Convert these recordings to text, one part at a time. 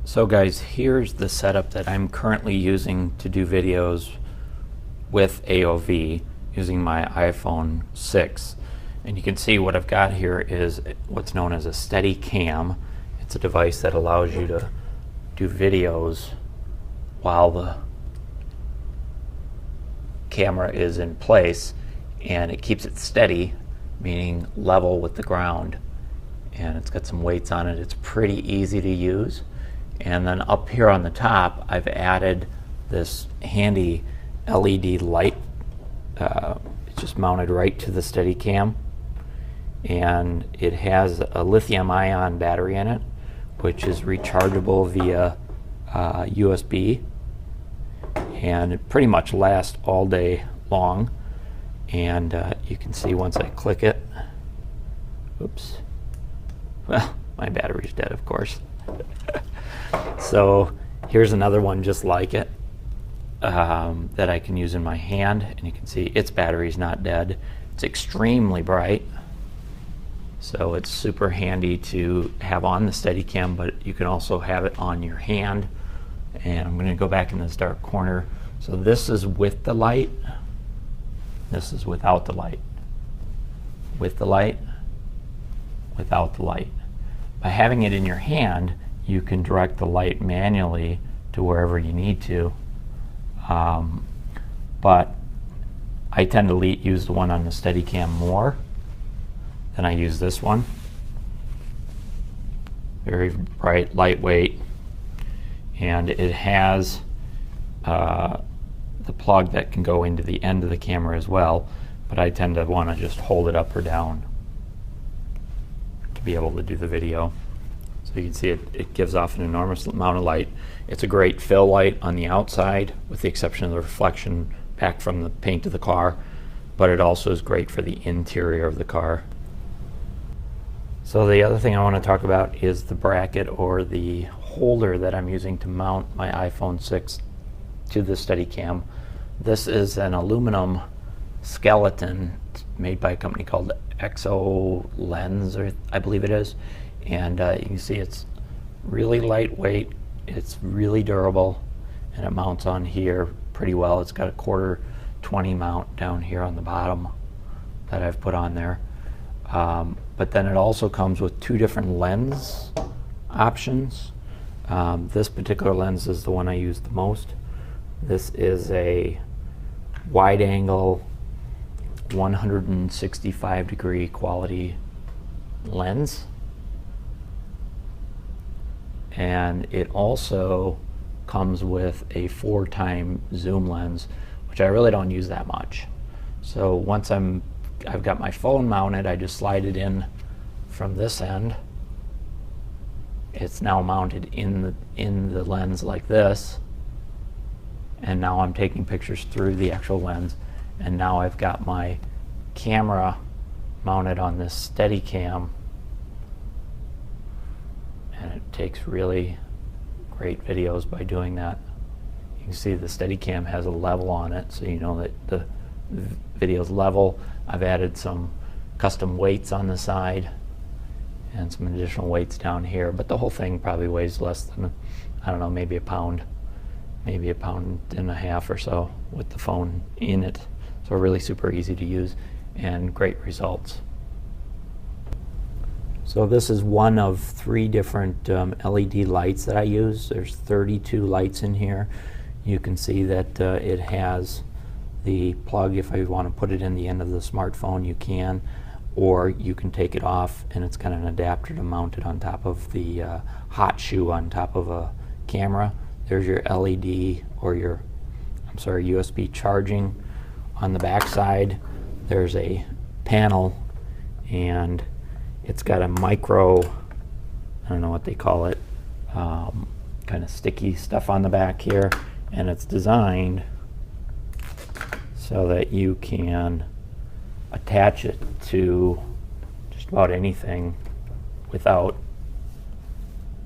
So guys, here's the setup that I'm currently using to do videos with AOV using my iPhone 6. And you can see what I've got here is what's known as a Steadicam. It's a device that allows you to do videos while the camera is in place, and it keeps it steady, meaning level with the ground. And it's got some weights on it. It's pretty easy to use. And then up here on the top, I've added this handy LED light. It's just mounted right to the Steadicam, and it has a lithium-ion battery in it, which is rechargeable via USB, and it pretty much lasts all day long. And you can see once I click it, oops, well, my battery's dead, of course. So here's another one just like it that I can use in my hand, and you can see its battery's not dead. It's extremely bright, so it's super handy to have on the Steadicam, but you can also have it on your hand. And I'm going to go back in this dark corner. So this is with the light, this is without the light, with the light, without the light. By having it in your hand, you can direct the light manually to wherever you need to. But I tend to use the one on the Steadicam more than I use this one. Very bright, lightweight, and it has the plug that can go into the end of the camera as well, but I tend to want to just hold it up or down to be able to do the video. So you can see it gives off an enormous amount of light. It's a great fill light on the outside, with the exception of the reflection back from the paint of the car, but it also is great for the interior of the car. So the other thing I want to talk about is the bracket, or the holder that I'm using to mount my iPhone 6 to the Steadicam. This is an aluminum skeleton made by a company called Exo Lens, or I believe it is. And you can see it's really lightweight, it's really durable, and it mounts on here pretty well. It's got a 1/4-20 mount down here on the bottom that I've put on there. But then it also comes with two different lens options. This particular lens is the one I use the most. This is a wide angle 165-degree quality lens. And it also comes with a 4x zoom lens, which I really don't use that much. So once I've got my phone mounted, I just slide it in from this end. It's now mounted in the lens like this, and now I'm taking pictures through the actual lens. And now I've got my camera mounted on this Steadicam, and it takes really great videos by doing that. You can see the Steadicam has a level on it, so you know that the video's level. I've added some custom weights on the side and some additional weights down here, but the whole thing probably weighs less than, I don't know, maybe a pound, maybe a pound and a half or so with the phone in it. So really super easy to use and great results. So this is one of 3 different LED lights that I use. There's 32 lights in here. You can see that it has the plug. If I want to put it in the end of the smartphone, you can, or you can take it off, and it's got an adapter to mount it on top of the hot shoe on top of a camera. There's your LED, or your, USB charging. On the back side, there's a panel, and it's got a micro, I don't know what they call it, kind of sticky stuff on the back here, and it's designed so that you can attach it to just about anything without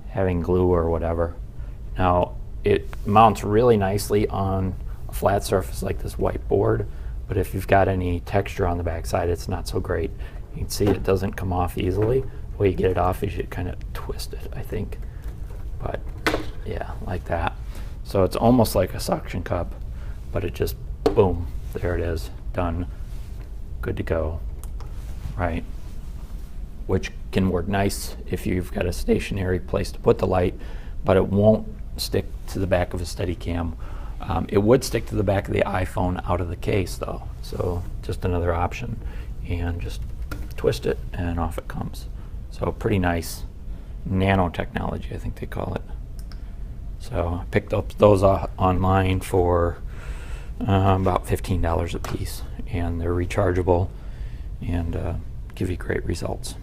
having glue or whatever. Now, it mounts really nicely on a flat surface like this whiteboard, but if you've got any texture on the back side, it's not so great. You can see it doesn't come off easily. The way you get it off is you kind of twist it, I think. But Yeah, like that. So it's almost like a suction cup, but it just, boom, there it is, done, good to go, right? Which can work nice if you've got a stationary place to put the light, but it won't stick to the back of a Steadicam. It would stick to the back of the iPhone out of the case though, so just another option. And just twist it and off it comes. So pretty nice nanotechnology, I think they call it. So I picked up those online for about $15 a piece, and they're rechargeable and give you great results.